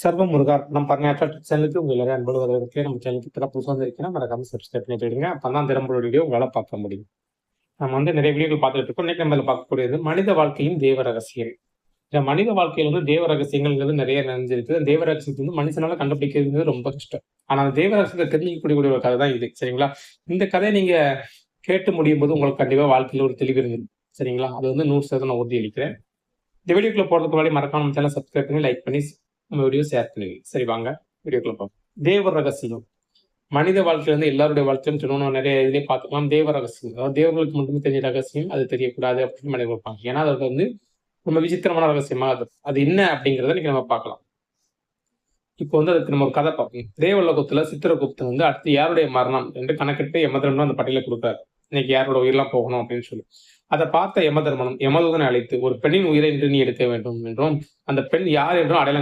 சர்வ முருகா நம்ம பர்ணாட்டா சேனலுக்கு உங்க எல்லாரும் அன்போடு வரவேற்கிறேன். நம்ம சேனலுக்கு இப்போ புதுசாக வந்திருக்கீங்கன்னா மறக்காம சப்ஸ்கிரைப் பண்ணி போயிடுங்க. அப்பதான் தினம்பொழுது வீடியோ உங்களால் பார்க்க முடியும். நம்ம நிறைய வீடியோக்கள் பார்த்துட்டு இருக்கோம். இன்னைக்கு நம்ம பார்க்கக்கூடியது மனித வாழ்க்கையின் தேவ ரகசியம். இந்த மனித வாழ்க்கையில் தேவ ரகசியங்கள்ங்கிறது நிறைய நிறைஞ்சிருக்கு. தேவ ரகசியத்தை மனுஷனால கண்டுபிடிக்கிறது ரொம்ப கஷ்டம். ஆனா அந்த தேவ ரகசியத்தை தெரிஞ்சுக்கக்கூடிய ஒரு கதை தான் இது. சரிங்களா? இந்த கதையை நீங்க கேட்டு முடியும் போது உங்களுக்கு கண்டிப்பா வாழ்க்கையில் ஒரு தெளிவு இருந்தது. சரிங்களா? அது 100% நான் உறுதியளிக்கிறேன். இந்த வீடியோக்குள்ள போறதுக்கு முன்னாடி மறக்காம நம்ம சேனல் சப்ஸ்கிரைப் பண்ணி லைக் பண்ணி நம்ம வீடியோ ஷேர் பண்ணுவீங்க. சரி, வாங்க வீடியோக்குள்ள போவோம். தேவ ரகசியம். மனித வாழ்க்கையில எல்லாருடைய வாழ்க்கையும் சொல்லணும், நிறைய இதுலயே பார்த்துக்கலாம். தேவ ரகசியம், அதாவது தேவர்களுக்கு மட்டுமே தெரிஞ்ச ரகசியம், அது தெரியக்கூடாது அப்படின்னு மனிதர்கள் இருப்பாங்க. ஏன்னா அது ரொம்ப விசித்திரமான ரகசியமா அது என்ன அப்படிங்கிறத இன்னைக்கு நம்ம பார்க்கலாம். இப்போ அதுக்கு நம்ம ஒரு கதை பார்ப்போம். தேவலோகத்துல சித்திரகுப்தன் அடுத்து யாருடைய மரணம் என்று கணக்கிட்டு யமதர்மன் அந்த பட்டியலை கொடுத்தாரு. இன்னைக்கு யாரோட உயிரெல்லாம் போகணும் அப்படின்னு சொல்லி. அதை பார்த்த யமதர்மனும் யமதூதனை அழைத்து, ஒரு பெண்ணின் உயிரை இன்று நீ எடுக்க வேண்டும் என்றும், அந்த பெண் யார் என்றும் அடையாளம்